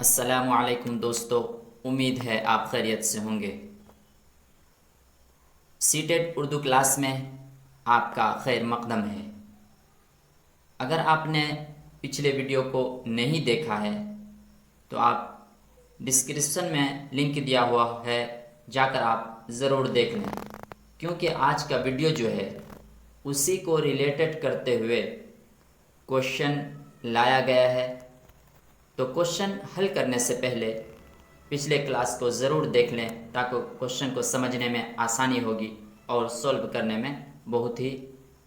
السلام علیکم دوستو، امید ہے آپ خیریت سے ہوں گے۔ سی ٹیٹ اردو کلاس میں آپ کا خیر مقدم ہے۔ اگر آپ نے پچھلے ویڈیو کو نہیں دیکھا ہے تو آپ ڈسکرپشن میں لنک دیا ہوا ہے، جا کر آپ ضرور دیکھ لیں، کیونکہ آج کا ویڈیو جو ہے اسی کو ریلیٹڈ کرتے ہوئے کوشچن لایا گیا ہے۔ تو کوشچن حل کرنے سے پہلے پچھلے کلاس کو ضرور دیکھ لیں تاکہ کوشچن کو سمجھنے میں آسانی ہوگی اور سولو کرنے میں بہت ہی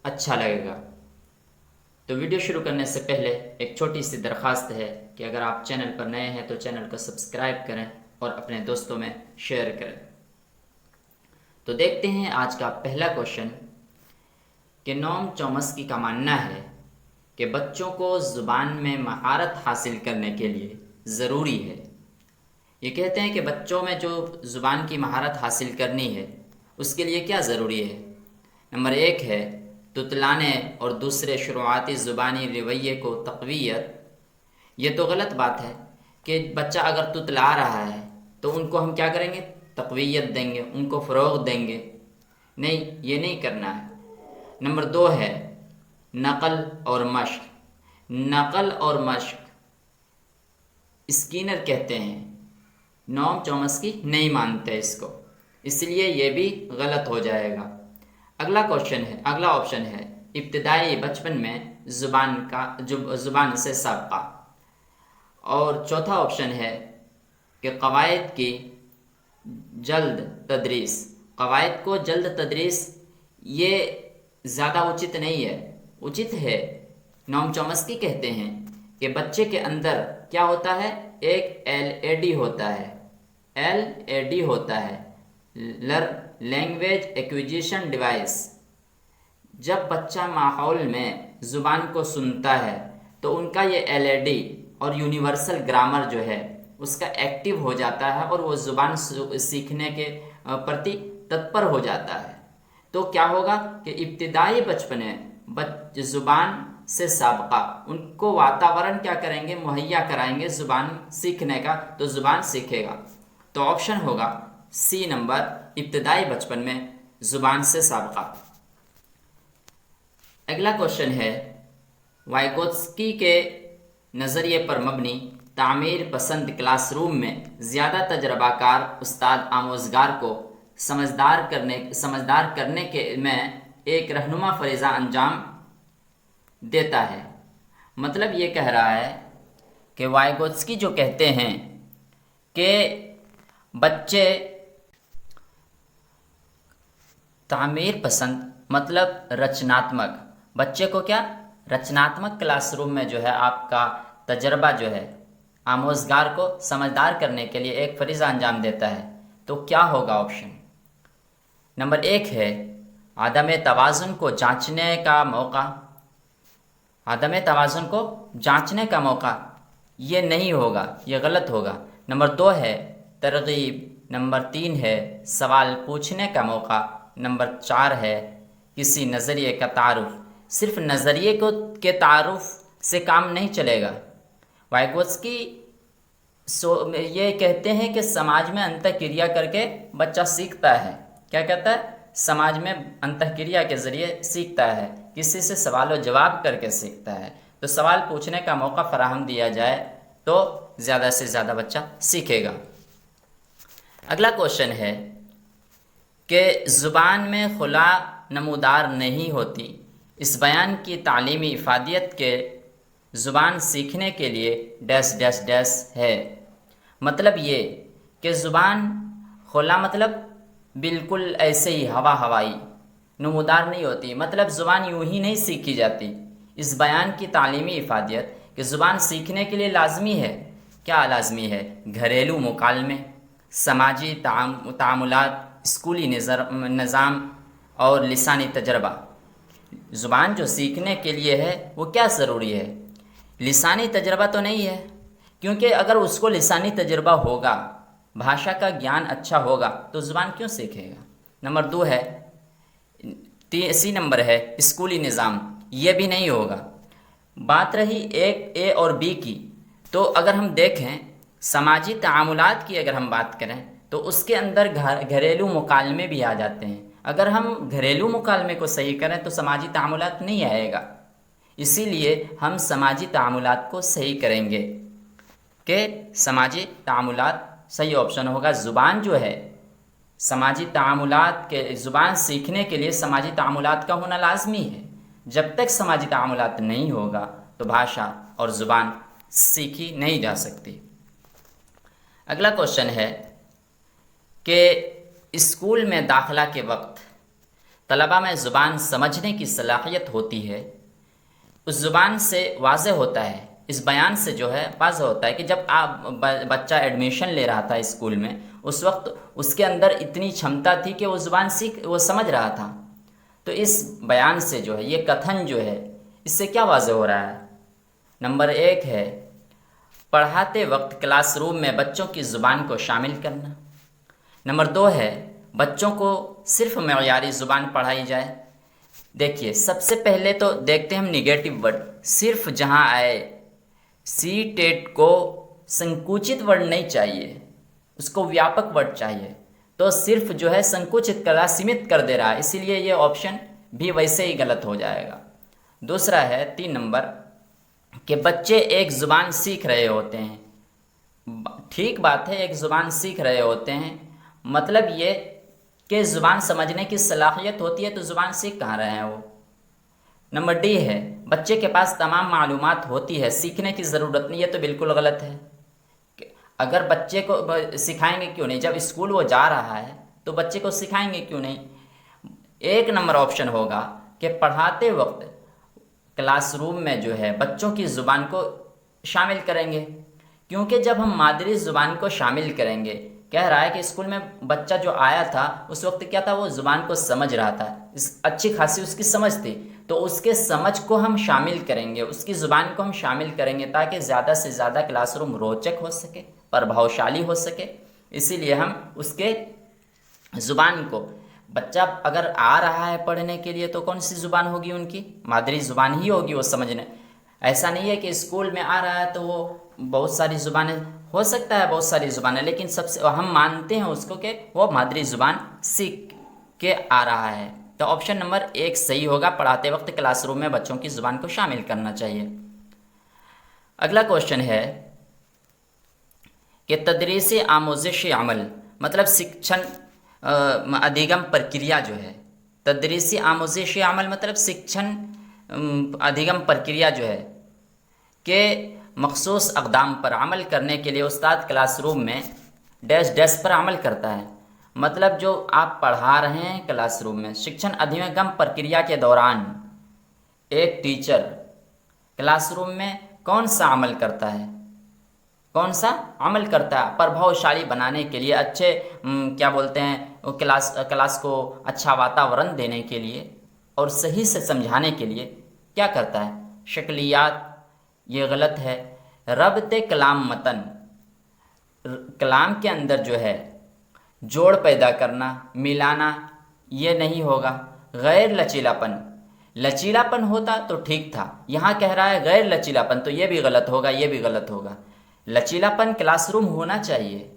اچھا لگے گا۔ تو ویڈیو شروع کرنے سے پہلے ایک چھوٹی سی درخواست ہے کہ اگر آپ چینل پر نئے ہیں تو چینل کو سبسکرائب کریں اور اپنے دوستوں میں شیئر کریں۔ تو دیکھتے ہیں آج کا پہلا کوشچن کہ نوم چومسکی کا ماننا ہے کہ بچوں کو زبان میں مہارت حاصل کرنے کے لیے ضروری ہے۔ یہ کہتے ہیں کہ بچوں میں جو زبان کی مہارت حاصل کرنی ہے اس کے لیے کیا ضروری ہے۔ نمبر 1 ہے تتلانے اور دوسرے شروعاتی زبانی رویے کو تقویت۔ یہ تو غلط بات ہے کہ بچہ اگر تتلا رہا ہے تو ان کو ہم کیا کریں گے؟ تقویت دیں گے، ان کو فروغ دیں گے۔ نہیں، یہ نہیں کرنا ہے۔ نمبر 2 ہے نقل اور مشق۔ نقل اور مشق اسکینر کہتے ہیں، نوم چومسکی نہیں مانتے اس کو، اس لیے یہ بھی غلط ہو جائے گا۔ اگلا آپشن ہے ابتدائی بچپن میں زبان سے سابقہ۔ اور چوتھا آپشن ہے کہ قواعد کی جلد تدریس۔ قواعد کو جلد تدریس یہ زیادہ اچت نہیں ہے۔ اچت ہے، نوم چومسکی کہتے ہیں کہ بچے کے اندر کیا ہوتا ہے؟ ایک LAD ہوتا ہے، LAD ہوتا ہے، لینگویج ایکویزیشن ڈیوائس۔ جب بچہ ماحول میں زبان کو سنتا ہے تو ان کا یہ LAD اور یونیورسل گرامر جو ہے اس کا ایکٹیو ہو جاتا ہے اور وہ زبان سیکھنے کے پرتی تتپر ہو جاتا ہے۔ تو کیا ہوگا کہ ابتدائی بچپن میں زبان سے سابقہ ان کو واتاورن کیا کریں گے؟ مہیا کرائیں گے زبان سیکھنے کا، تو زبان سیکھے گا۔ تو آپشن ہوگا C نمبر، ابتدائی بچپن میں زبان سے سابقہ۔ اگلا کوشچن ہے وائگوتسکی کے نظریے پر مبنی تعمیر پسند کلاس روم میں زیادہ تجربہ کار استاد آموزگار کو سمجھدار کرنے کے میں ایک رہنما فریضہ انجام دیتا ہے۔ مطلب یہ کہہ رہا ہے کہ وائگوتسکی جو کہتے ہیں کہ بچے تعمیر پسند مطلب رچناتمک، بچے کو کیا رچناتمک کلاس روم میں جو ہے آپ کا تجربہ جو ہے آموزگار کو سمجھدار کرنے کے لیے ایک فریضہ انجام دیتا ہے۔ تو کیا ہوگا آپشن؟ نمبر 1 ہے عدم توازن کو جانچنے کا موقع۔ عدم توازن کو جانچنے کا موقع یہ نہیں ہوگا، یہ غلط ہوگا۔ نمبر 2 ہے ترغیب۔ نمبر 3 ہے سوال پوچھنے کا موقع۔ نمبر 4 ہے کسی نظریے کا تعارف۔ صرف نظریے کے تعارف سے کام نہیں چلے گا۔ وائگوتسکی یہ کہتے ہیں کہ سماج میں انتہ کر کے بچہ سیکھتا ہے۔ کیا کہتا ہے؟ سماج میں انتہ کے ذریعے سیکھتا ہے، کسی سے سوال و جواب کر کے سیکھتا ہے۔ تو سوال پوچھنے کا موقع فراہم دیا جائے تو زیادہ سے زیادہ بچہ سیکھے گا۔ اگلا کوشچن ہے کہ زبان میں خلا نمودار نہیں ہوتی، اس بیان کی تعلیمی افادیت کے زبان سیکھنے کے لیے ڈیش ڈیش ڈیش ہے۔ مطلب یہ کہ زبان خلا مطلب بالکل ایسے ہی ہوائی نمودار نہیں ہوتی، مطلب زبان یوں ہی نہیں سیکھی جاتی۔ اس بیان کی تعلیمی افادیت کہ زبان سیکھنے کے لیے لازمی ہے۔ کیا لازمی ہے؟ گھریلو مکالمے، سماجی تعاملات، اسکولی نظام اور لسانی تجربہ۔ زبان جو سیکھنے کے لیے ہے وہ کیا ضروری ہے؟ لسانی تجربہ تو نہیں ہے، کیونکہ اگر اس کو لسانی تجربہ ہوگا، بھاشا کا گیان اچھا ہوگا تو زبان کیوں سیکھے گا؟ نمبر 2 ہے C نمبر ہے اسکولی نظام، یہ بھی نہیں ہوگا۔ بات رہی A اور B کی، تو اگر ہم دیکھیں سماجی تعاملات کی اگر ہم بات کریں تو اس کے اندر گھریلو مکالمے بھی آ جاتے ہیں. اگر ہم گھریلو مکالمے کو صحیح کریں تو سماجی تعاملات نہیں آئے گا. اسی لیے ہم سماجی تعاملات کو صحیح کریں گے کہ سماجی تعاملات صحیح آپشن ہوگا. زبان جو ہے سماجی تعاملات کے زبان سیکھنے کے لیے سماجی تعاملات کا ہونا لازمی ہے. جب تک سماجی تعاملات نہیں ہوگا تو بھاشا اور زبان سیکھی نہیں جا سکتی. اگلا کوشچن ہے کہ اسکول میں داخلہ کے وقت طلباء میں زبان سمجھنے کی صلاحیت ہوتی ہے. اس زبان سے واضح ہوتا ہے، اس بیان سے جو ہے واضح ہوتا ہے کہ جب آپ بچہ ایڈمیشن لے رہا تھا اسکول میں، اس وقت اس کے اندر اتنی چھمتا تھی کہ وہ زبان وہ سمجھ رہا تھا. تو اس بیان سے جو ہے یہ کتھن جو ہے اس سے کیا واضح ہو رہا ہے؟ نمبر 1 ہے پڑھاتے وقت کلاس روم میں بچوں کی زبان کو شامل کرنا. نمبر 2 ہے بچوں کو صرف معیاری زبان پڑھائی جائے. دیکھیے سب سے پہلے تو دیکھتے ہیں ہم نگیٹو ورڈ. صرف جہاں آئے سی ٹیٹ کو سنکوچت ورڈ نہیں چاہیے، اس کو ویاپک ورڈ چاہیے. تو صرف جو ہے سنکوچت کر رہا، سیمت کر دے رہا ہے، اسی لیے یہ آپشن بھی ویسے ہی غلط ہو جائے گا. دوسرا ہے 3 نمبر کہ بچے ایک زبان سیکھ رہے ہوتے ہیں. ٹھیک بات ہے، ایک زبان سیکھ رہے ہوتے ہیں، مطلب یہ کہ زبان سمجھنے کی صلاحیت ہوتی ہے تو زبان سیکھ کہاں رہے ہیں وہ. نمبر ڈی ہے بچے کے پاس تمام معلومات ہوتی ہے، سیکھنے کی ضرورت نہیں. یہ تو بالکل غلط ہے. اگر بچے کو سکھائیں گے کیوں نہیں؟ جب اسکول وہ جا رہا ہے تو بچے کو سکھائیں گے کیوں نہیں؟ 1 نمبر آپشن ہوگا کہ پڑھاتے وقت کلاس روم میں جو ہے بچوں کی زبان کو شامل کریں گے، کیونکہ جب ہم مادری زبان کو شامل کریں گے، کہہ رہا ہے کہ اسکول میں بچہ جو آیا تھا اس وقت کیا تھا، وہ زبان کو سمجھ رہا تھا، اچھی خاصی اس کی سمجھ تھی. تو اس کے سمجھ کو ہم شامل کریں گے، اس کی زبان کو ہم شامل کریں گے تاکہ زیادہ سے زیادہ کلاس روم روچک ہو سکے، پربھاوشالی ہو سکے. اسی لیے ہم اس کے زبان کو، بچہ اگر آ رہا ہے پڑھنے کے لیے تو کون سی زبان ہوگی؟ ان کی مادری زبان ہی ہوگی وہ سمجھنے. ایسا نہیں ہے کہ اسکول میں آ رہا ہے تو وہ بہت ساری زبانیں، ہو سکتا ہے بہت ساری زبانیں، لیکن سب سے ہم مانتے ہیں اس کو کہ وہ مادری زبان سیکھ کے آ رہا ہے. تو آپشن نمبر 1 صحیح ہوگا، پڑھاتے وقت کلاس روم میں بچوں کی زبان کو شامل کرنا چاہیے. اگلا کوشچن ہے کہ تدریسی آموزشی عمل مطلب شکشن ادھیگم پرکریا جو ہے، تدریسی آموزشی عمل مطلب شکشن ادھیگم پرکریا جو ہے کہ مخصوص اقدام پر عمل کرنے کے لیے استاد کلاس روم میں ڈیش ڈیش پر عمل کرتا ہے. مطلب جو آپ پڑھا رہے ہیں کلاس روم میں، شکشن ادھیگم پرکریا کے دوران ایک ٹیچر کلاس روم میں کون سا عمل کرتا ہے؟ کون سا عمل کرتا ہے؟ پربھاوشالی بنانے کے لیے، اچھے کیا بولتے ہیں کلاس کو اچھا واتاورن دینے کے لیے اور صحیح سے سمجھانے کے لیے کیا کرتا ہے؟ شکلیات، یہ غلط ہے. ربط کلام متن، کلام کے اندر جو ہے جوڑ پیدا کرنا، ملانا، یہ نہیں ہوگا. غیر لچیلاپن، لچیلاپن ہوتا تو ٹھیک تھا، یہاں کہہ رہا ہے غیر لچیلاپن، تو یہ بھی غلط ہوگا، یہ بھی غلط ہوگا. لچیلاپن کلاس روم ہونا چاہیے،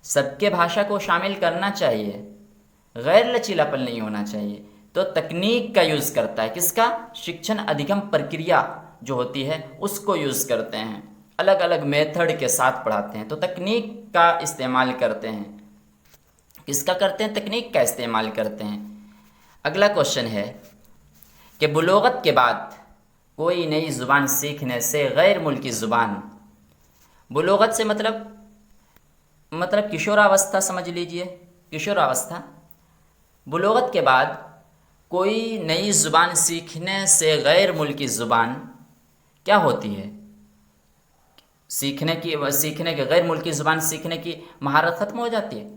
سب کے بھاشا کو شامل کرنا چاہیے، غیر لچیلاپن نہیں ہونا چاہیے. تو تکنیک کا یوز کرتا ہے، کس کا؟ شکشن ادھیگم پرکریا جو ہوتی ہے اس کو یوز کرتے ہیں، الگ الگ میتھڈ کے ساتھ پڑھاتے ہیں تو تکنیک کا استعمال کرتے ہیں. کس کا کرتے ہیں؟ تکنیک کا استعمال کرتے ہیں. اگلا کوشچن ہے کہ بلوغت کے بعد کوئی نئی زبان سیکھنے سے غیر ملکی زبان، بلوغت سے مطلب کشوراوستھا سمجھ لیجئے، کشوراوستھا. بلوغت کے بعد کوئی نئی زبان سیکھنے سے غیر ملکی زبان کیا ہوتی ہے؟ سیکھنے کے غیر ملکی زبان سیکھنے کی مہارت ختم ہو جاتی ہے.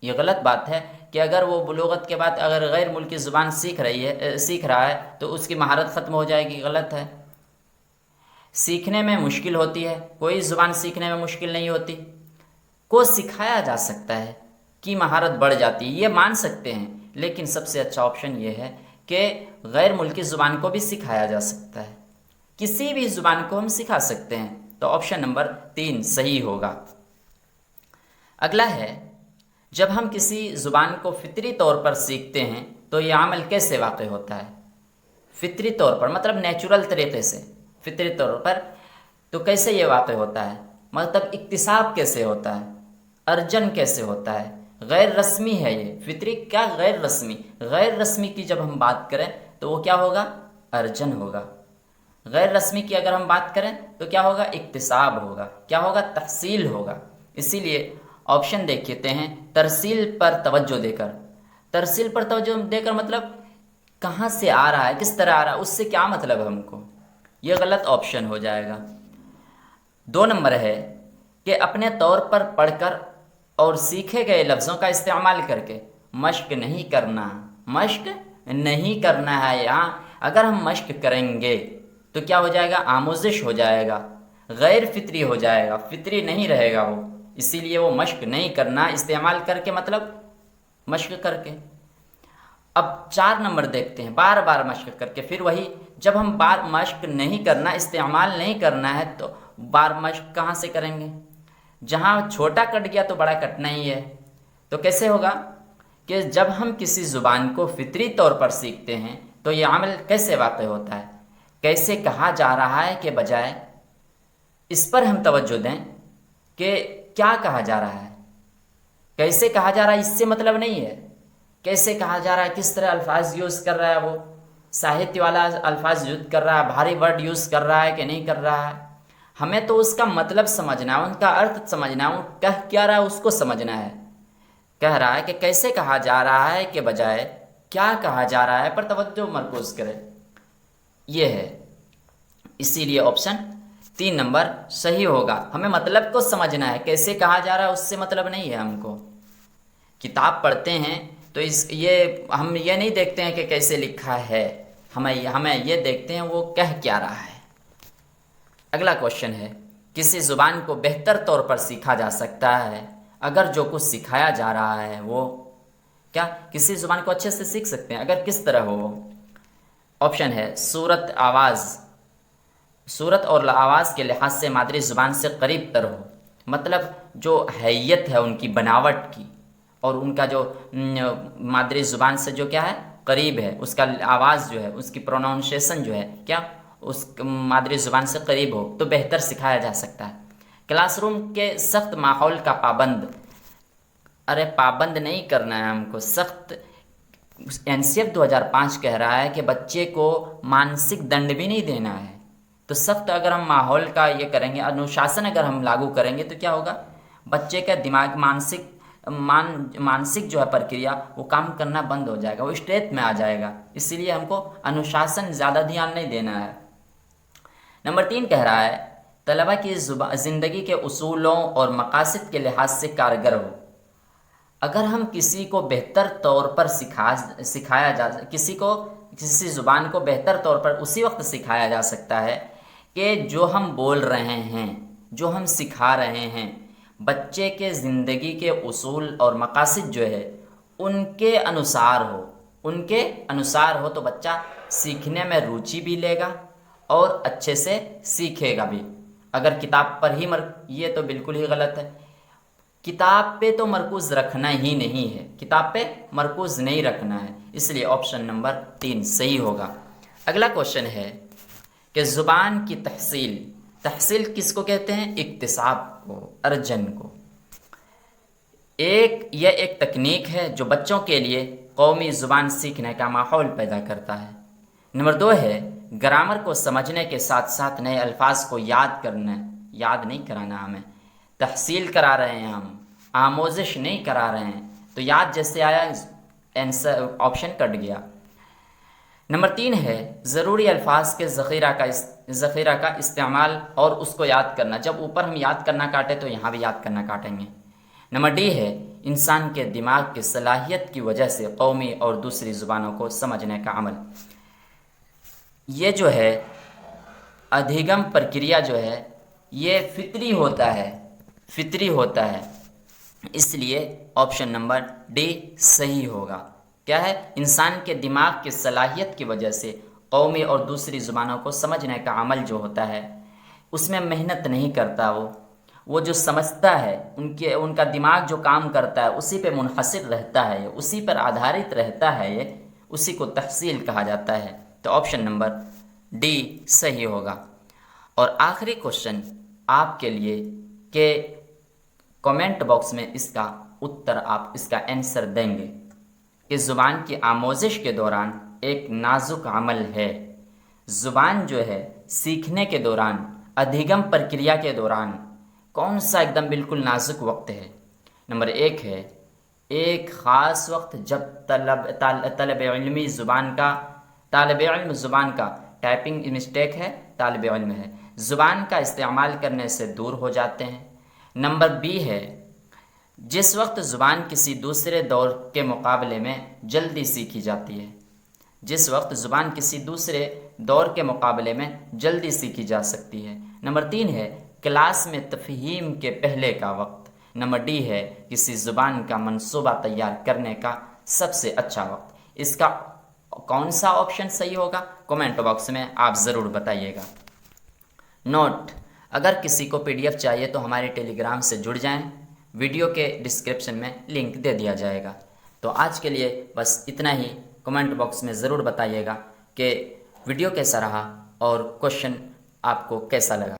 یہ غلط بات ہے کہ اگر وہ بلوغت کے بعد اگر غیر ملکی زبان سیکھ رہا ہے تو اس کی مہارت ختم ہو جائے گی، غلط ہے. سیکھنے میں مشکل ہوتی ہے، کوئی زبان سیکھنے میں مشکل نہیں ہوتی، کو سکھایا جا سکتا ہے کہ مہارت بڑھ جاتی ہے، یہ مان سکتے ہیں. لیکن سب سے اچھا آپشن یہ ہے کہ غیر ملکی زبان کو بھی سکھایا جا سکتا ہے، کسی بھی زبان کو ہم سکھا سکتے ہیں. تو آپشن نمبر 3 صحیح ہوگا. اگلا ہے، جب ہم کسی زبان کو فطری طور پر سیکھتے ہیں تو یہ عمل کیسے واقع ہوتا ہے؟ فطری طور پر مطلب نیچرل طریقے سے، فطری طور پر تو کیسے یہ واقع ہوتا ہے؟ مطلب اکتساب کیسے ہوتا ہے، ارجن کیسے ہوتا ہے؟ غیر رسمی ہے یہ فطری، کیا غیر رسمی؟ غیر رسمی کی جب ہم بات کریں تو وہ کیا ہوگا؟ ارجن ہوگا۔ غیر رسمی کی اگر ہم بات کریں تو کیا ہوگا؟ اکتساب ہوگا۔ کیا ہوگا؟ تحصیل ہوگا۔ اسی لیے آپشن دیکھتے ہیں، ترسیل پر توجہ دے کر۔ ترسیل پر توجہ دے کر مطلب کہاں سے آ رہا ہے، کس طرح آ رہا ہے، اس سے کیا مطلب ہے ہم کو؟ یہ غلط آپشن ہو جائے گا۔ 2 نمبر ہے کہ اپنے طور پر پڑھ کر اور سیکھے گئے لفظوں کا استعمال کر کے مشق نہیں کرنا۔ مشق نہیں کرنا ہے یہاں۔ اگر ہم مشق کریں گے تو کیا ہو جائے گا؟ آموزش ہو جائے گا، غیر فطری ہو جائے گا، فطری نہیں رہے گا وہ۔ اسی لیے وہ مشق نہیں کرنا، استعمال کر کے مطلب مشق کر کے۔ اب 4 نمبر دیکھتے ہیں، بار بار مشق کر کے۔ پھر وہی، جب ہم بار مشق نہیں کرنا، استعمال نہیں کرنا ہے تو بار مشق کہاں سے کریں گے؟ جہاں چھوٹا کٹ گیا تو بڑا کٹنا ہی ہے۔ تو کیسے ہوگا کہ جب ہم کسی زبان کو فطری طور پر سیکھتے ہیں تو یہ عمل کیسے واقع ہوتا ہے، کیسے کہا جا رہا ہے کے بجائے اس پر ہم توجہ دیں کہ کیا کہا جا رہا ہے، کیسے کہا جا رہا ہے۔ اس سے مطلب نہیں ہے کیسے کہا جا رہا ہے، کس طرح الفاظ یوز کر رہا ہے، وہ ساہتیہ والا الفاظ یوز کر رہا ہے، بھاری ورڈ یوز کر رہا ہے کہ نہیں کر رہا ہے۔ ہمیں تو اس کا مطلب سمجھنا ہے، ان کا ارتھ سمجھنا ہے، وہ کہہ کیا رہا ہے اس کو سمجھنا ہے۔ کہہ رہا ہے کہ کیسے کہا جا رہا ہے کے بجائے کیا کہا جا رہا ہے پر توجہ مرکوز کرے، یہ ہے۔ اسی لیے آپشن 3 نمبر صحیح ہوگا۔ ہمیں مطلب کو سمجھنا ہے، کیسے کہا جا رہا ہے اس سے مطلب نہیں ہے ہم کو۔ کتاب پڑھتے ہیں تو ہم یہ نہیں دیکھتے ہیں کہ کیسے لکھا ہے، ہمیں یہ دیکھتے ہیں وہ کہہ کیا رہا ہے۔ اگلا کوشچن ہے، کسی زبان کو بہتر طور پر سیکھا جا سکتا ہے اگر جو کچھ سکھایا جا رہا ہے وہ کیا؟ کسی زبان کو اچھے سے سیکھ سکتے ہیں اگر کس طرح ہو وہ؟ آپشن ہے صورت، آواز، صورت اور آواز کے لحاظ سے مادری زبان سے قریب تر ہو، مطلب جو حیت ہے ان کی بناوٹ کی اور ان کا جو مادری زبان سے جو کیا ہے قریب ہے، اس کا آواز جو ہے، اس کی پروناؤنسیشن جو ہے کیا اس مادری زبان سے قریب ہو تو بہتر سکھایا جا سکتا ہے۔ کلاس روم کے سخت ماحول کا پابند، ارے پابند نہیں کرنا ہے ہم کو، سخت NCF 2005 کہہ رہا ہے کہ بچے کو مانسک دنڈ بھی نہیں دینا ہے۔ تو سخت اگر ہم ماحول کا یہ کریں گے، انوشاسن اگر ہم لاگو کریں گے تو کیا ہوگا؟ بچے کا دماغ مانسک جو ہے پرکریا وہ کام کرنا بند ہو جائے گا، وہ اسٹیٹ میں آ جائے گا۔ اسی لیے ہم کو انوشاسن زیادہ دھیان نہیں دینا ہے۔ نمبر 3 کہہ رہا ہے طلبہ کی زندگی کے اصولوں اور مقاصد کے لحاظ سے کارگر ہو۔ اگر ہم کسی کو بہتر طور پر سکھایا جا کسی زبان کو بہتر طور پر اسی وقت سکھایا جا سکتا ہے کہ جو ہم بول رہے ہیں، جو ہم سکھا رہے ہیں، بچے کے زندگی کے اصول اور مقاصد جو ہے ان کے انوسار ہو تو بچہ سیکھنے میں روچی بھی لے گا اور اچھے سے سیکھے گا بھی۔ اگر کتاب پر ہی یہ تو بالکل ہی غلط ہے۔ کتاب پہ تو مرکوز رکھنا ہی نہیں ہے، کتاب پہ مرکوز نہیں رکھنا ہے، اس لیے آپشن نمبر 3 صحیح ہوگا۔ اگلا کوشچن ہے کہ زبان کی تحصیل کس کو کہتے ہیں؟ اکتساب کو، ارجن کو۔ یہ ایک تکنیک ہے جو بچوں کے لیے قومی زبان سیکھنے کا ماحول پیدا کرتا ہے۔ نمبر 2 ہے گرامر کو سمجھنے کے ساتھ ساتھ نئے الفاظ کو یاد نہیں کرانا، ہمیں تحصیل کرا رہے ہیں، ہم آموزش نہیں کرا رہے ہیں، تو یاد جیسے آیا آنسر آپشن کٹ گیا۔ نمبر 3 ہے ضروری الفاظ کے ذخیرہ کا استعمال اور اس کو یاد کرنا۔ جب اوپر ہم یاد کرنا کاٹے تو یہاں بھی یاد کرنا کاٹیں گے۔ نمبر ڈی ہے انسان کے دماغ کی صلاحیت کی وجہ سے قومی اور دوسری زبانوں کو سمجھنے کا عمل۔ یہ جو ہے ادھیگم پرکریا جو ہے یہ فطری ہوتا ہے، اس لیے آپشن نمبر ڈی صحیح ہوگا۔ کیا ہے؟ انسان کے دماغ کی صلاحیت کی وجہ سے قومی اور دوسری زبانوں کو سمجھنے کا عمل جو ہوتا ہے اس میں محنت نہیں کرتا وہ جو سمجھتا ہے، ان کا دماغ جو کام کرتا ہے اسی پہ منحصر رہتا ہے، اسی پر آدھارت رہتا ہے، یہ اسی کو تحصیل کہا جاتا ہے۔ تو آپشن نمبر ڈی صحیح ہوگا۔ اور آخری کوشچن آپ کے لیے کہ کمنٹ باکس میں اس کا اتر، آپ اس کا آنسر دیں گے کہ زبان کی آموزش کے دوران ایک نازک عمل ہے۔ زبان جو ہے سیکھنے کے دوران، ادھیگم پرکریا کے دوران کون سا ایک دم بالکل نازک وقت ہے؟ نمبر 1 ہے ایک خاص وقت جب طالب علم زبان کا ٹائپنگ مسٹیک ہے، طالب علم ہے، زبان کا استعمال کرنے سے دور ہو جاتے ہیں۔ نمبر بی ہے جس وقت زبان کسی دوسرے دور کے مقابلے میں جلدی سیکھی جاتی ہے، جس وقت زبان کسی دوسرے دور کے مقابلے میں جلدی سیکھی جا سکتی ہے۔ نمبر 3 ہے کلاس میں تفہیم کے پہلے کا وقت۔ نمبر ڈی ہے کسی زبان کا منصوبہ تیار کرنے کا سب سے اچھا وقت۔ اس کا کون سا آپشن صحیح ہوگا؟ کمنٹ باکس میں آپ ضرور بتائیے گا۔ نوٹ: اگر کسی کو PDF چاہیے تو ہمارے ٹیلی گرام سے جڑ جائیں، ویڈیو کے ڈسکرپشن میں لنک دے دیا جائے گا۔ تو آج کے لیے بس اتنا ہی۔ کمنٹ باکس میں ضرور بتائیے گا کہ ویڈیو کیسا رہا اور کوشچن آپ کو کیسا لگا۔